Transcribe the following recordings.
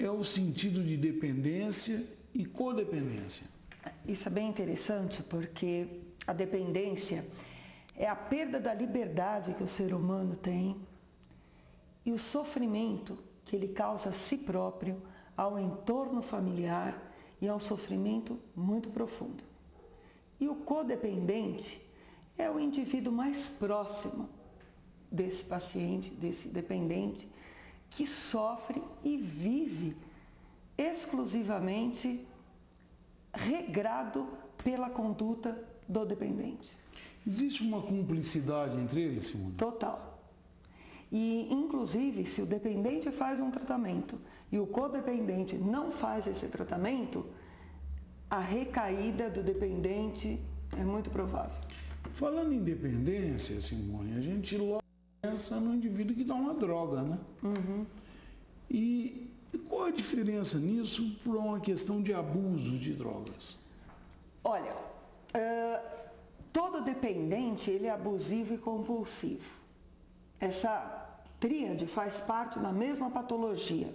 é o sentido de dependência e codependência? Isso é bem interessante, porque a dependência é a perda da liberdade que o ser humano tem e o sofrimento que ele causa a si próprio, ao entorno familiar e ao sofrimento muito profundo. E o codependente é o indivíduo mais próximo desse paciente, desse dependente, que sofre e vive exclusivamente regrado pela conduta do dependente. Existe uma cumplicidade entre eles, Simone? Total. E, inclusive, se o dependente faz um tratamento e o codependente não faz esse tratamento, a recaída do dependente é muito provável. Falando em dependência, Simone, a gente logo pensa no indivíduo que dá uma droga, né? Uhum. E qual a diferença nisso para uma questão de abuso de drogas? Olha, todo dependente ele é abusivo e compulsivo. Essa tríade faz parte da mesma patologia.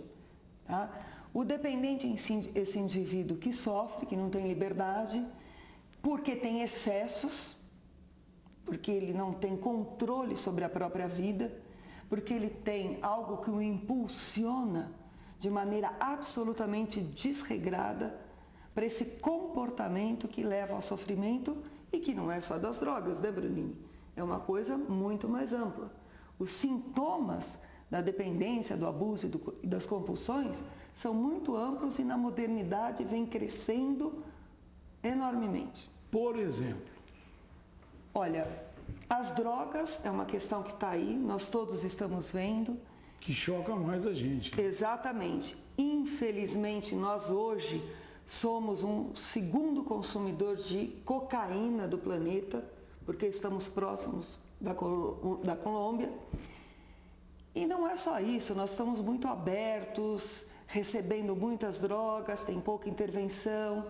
Tá? O dependente em si, esse indivíduo que sofre, que não tem liberdade, porque tem excessos, porque ele não tem controle sobre a própria vida, porque ele tem algo que o impulsiona de maneira absolutamente desregrada para esse comportamento que leva ao sofrimento e que não é só das drogas, né, Brunini? É uma coisa muito mais ampla. Os sintomas da dependência, do abuso e das compulsões são muito amplos e na modernidade vem crescendo enormemente. Por exemplo? Olha, as drogas é uma questão que está aí, nós todos estamos vendo. Que choca mais a gente. Exatamente. Infelizmente, nós hoje somos um segundo consumidor de cocaína do planeta, porque estamos próximos da Colômbia. E não é só isso, nós estamos muito abertos, recebendo muitas drogas, tem pouca intervenção.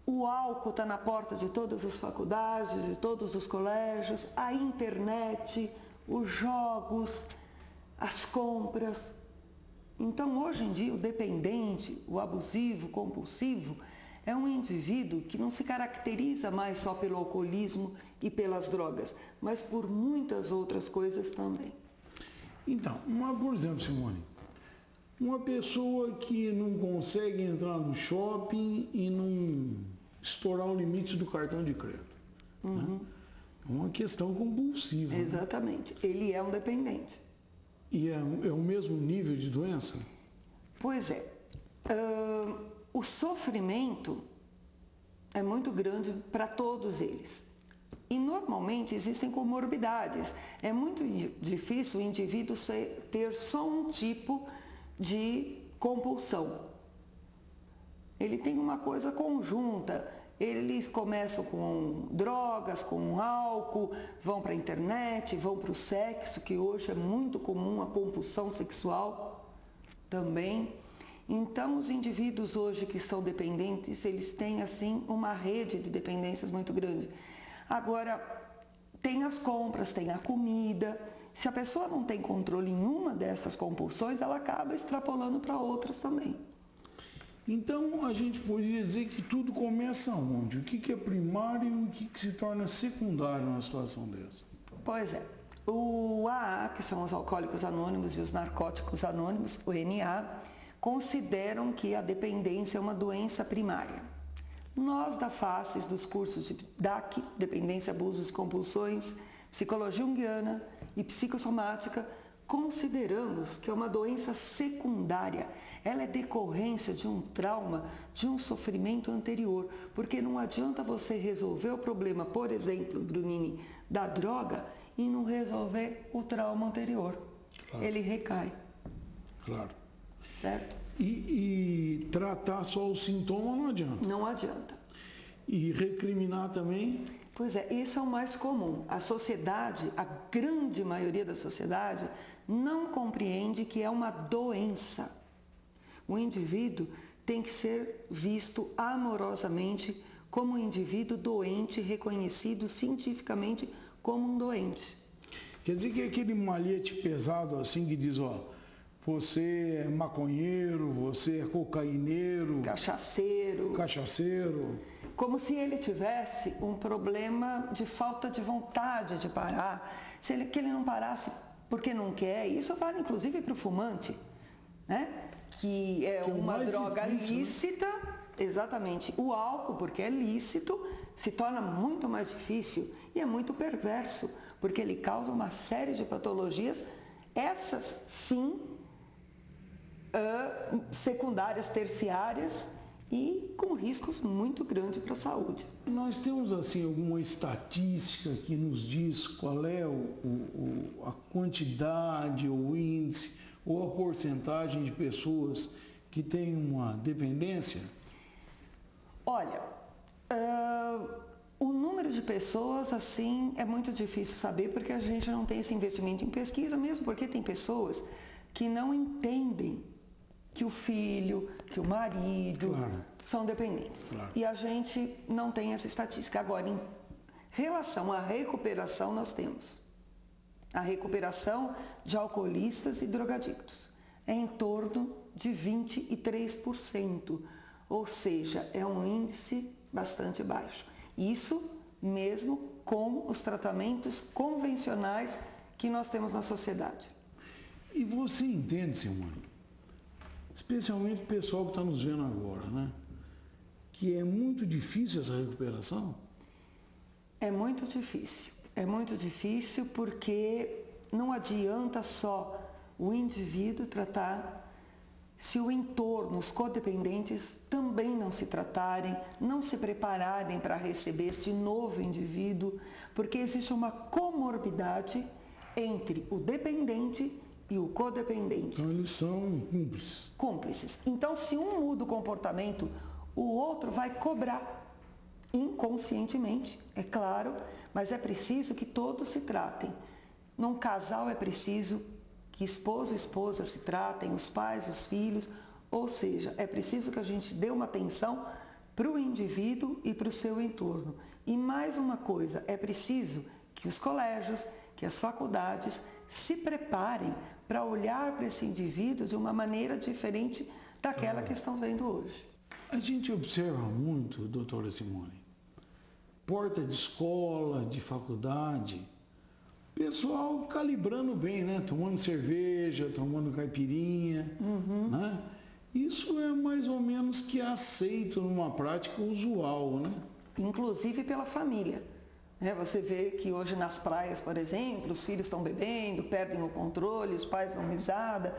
O álcool está na porta de todas as faculdades, de todos os colégios, a internet, os jogos, as compras. Então, hoje em dia, o dependente, o abusivo, compulsivo, é um indivíduo que não se caracteriza mais só pelo alcoolismo e pelas drogas, mas por muitas outras coisas também. Então, por exemplo, Simone, uma pessoa que não consegue entrar no shopping e não estourar o limite do cartão de crédito. Né? É uma questão compulsiva. Exatamente. Né? Ele é um dependente. E é o mesmo nível de doença? Pois é. O sofrimento é muito grande para todos eles. E normalmente existem comorbidades. É muito difícil o indivíduo ter só um tipo de compulsão. Ele tem uma coisa conjunta. Eles começam com drogas, com álcool, vão para a internet, vão para o sexo, que hoje é muito comum, a compulsão sexual também. Então, os indivíduos hoje que são dependentes, eles têm assim uma rede de dependências muito grande. Agora, tem as compras, tem a comida. Se a pessoa não tem controle em uma dessas compulsões, ela acaba extrapolando para outras também. Então, a gente poderia dizer que tudo começa onde? O que é primário e o que se torna secundário numa situação dessa? Pois é. O AA, que são os Alcoólicos Anônimos, e os Narcóticos Anônimos, o NA, consideram que a dependência é uma doença primária. Nós, da FACES, dos cursos de DAC, Dependência, Abusos e Compulsões, Psicologia Junguiana e Psicossomática, consideramos que é uma doença secundária. Ela é decorrência de um trauma, de um sofrimento anterior, porque não adianta você resolver o problema, por exemplo, Brunini, da droga e não resolver o trauma anterior. Claro. Ele recai. Claro. Certo? E tratar só o sintoma não adianta. Não adianta. E recriminar também? Pois é, isso é o mais comum. A sociedade, a grande maioria da sociedade, não compreende que é uma doença. O indivíduo tem que ser visto amorosamente como um indivíduo doente, reconhecido cientificamente como um doente. Quer dizer que é aquele malhete pesado assim que diz, ó, você é maconheiro, você é cocaíneiro, cachaceiro. Como se ele tivesse um problema de falta de vontade de parar, que ele não parasse porque não quer. Isso vale inclusive para o fumante, né? Que é uma droga lícita, né? Exatamente. O álcool, porque é lícito, se torna muito mais difícil e é muito perverso, porque ele causa uma série de patologias, essas sim, secundárias, terciárias, e com riscos muito grandes para a saúde. Nós temos assim alguma estatística que nos diz qual é a quantidade, o índice ou a porcentagem de pessoas que têm uma dependência? Olha, o número de pessoas assim é muito difícil saber porque a gente não tem esse investimento em pesquisa, mesmo porque tem pessoas que não entendem que o filho, que o marido são dependentes. E a gente não tem essa estatística. Agora, em relação à recuperação, nós temos a recuperação de alcoolistas e drogadictos. É em torno de 23%, ou seja, é um índice bastante baixo. Isso mesmo com os tratamentos convencionais que nós temos na sociedade. E você entende, Simone, especialmente o pessoal que está nos vendo agora, né? Que é muito difícil essa recuperação? É muito difícil porque não adianta só o indivíduo tratar se o entorno, os codependentes também não se tratarem, não se prepararem para receber esse novo indivíduo, porque existe uma comorbidade entre o dependente e o codependente. Então eles são cúmplices. Então, se um muda o comportamento, o outro vai cobrar inconscientemente, é claro, mas é preciso que todos se tratem. Num casal é preciso que esposo e esposa se tratem, os pais, os filhos, ou seja, é preciso que a gente dê uma atenção para o indivíduo e para o seu entorno. E mais uma coisa, é preciso que os colégios, que as faculdades se preparem para olhar para esse indivíduo de uma maneira diferente daquela que estão vendo hoje. A gente observa muito, doutora Simone, porta de escola, de faculdade, pessoal calibrando bem, né? Tomando cerveja, tomando caipirinha, né? Isso é mais ou menos que aceito numa prática usual, né? Inclusive pela família. Você vê que hoje nas praias, por exemplo, os filhos estão bebendo, perdem o controle, os pais dão risada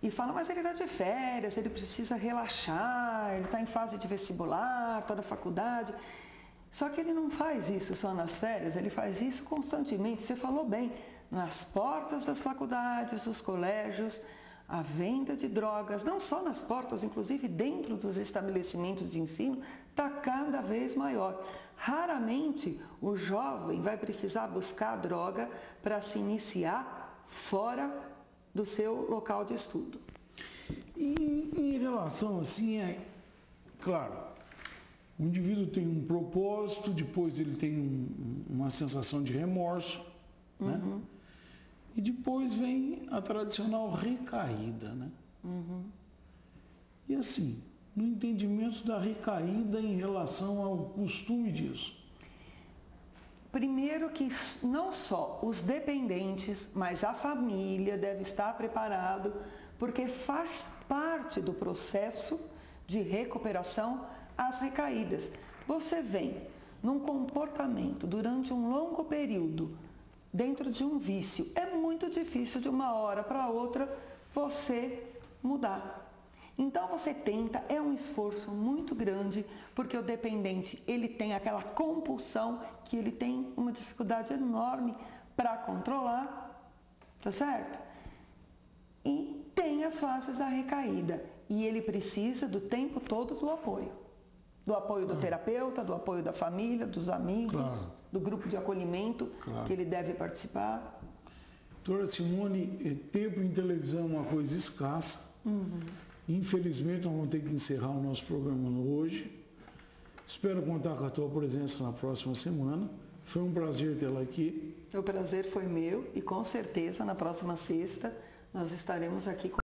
e falam, mas ele está de férias, ele precisa relaxar, ele está em fase de vestibular, está na faculdade. Só que ele não faz isso só nas férias, ele faz isso constantemente. Você falou bem, nas portas das faculdades, dos colégios, a venda de drogas, não só nas portas, inclusive dentro dos estabelecimentos de ensino, está cada vez maior. Raramente o jovem vai precisar buscar droga para se iniciar fora do seu local de estudo. E em relação assim, claro, o indivíduo tem um propósito, depois ele tem uma sensação de remorso, né? E depois vem a tradicional recaída, né? E assim, no entendimento da recaída em relação ao costume disso? Primeiro que não só os dependentes, mas a família deve estar preparado, porque faz parte do processo de recuperação as recaídas. Você vem num comportamento durante um longo período dentro de um vício, é muito difícil de uma hora para outra você mudar. Então você tenta, é um esforço muito grande, porque o dependente, ele tem aquela compulsão que ele tem uma dificuldade enorme para controlar, tá certo? E tem as fases da recaída, e ele precisa do tempo todo do apoio. Do apoio do terapeuta, do apoio da família, dos amigos, do grupo de acolhimento que ele deve participar. Doutora Simone, tempo em televisão é uma coisa escassa. Infelizmente, nós vamos ter que encerrar o nosso programa hoje. Espero contar com a tua presença na próxima semana. Foi um prazer tê-la aqui. O prazer foi meu e com certeza na próxima sexta nós estaremos aqui com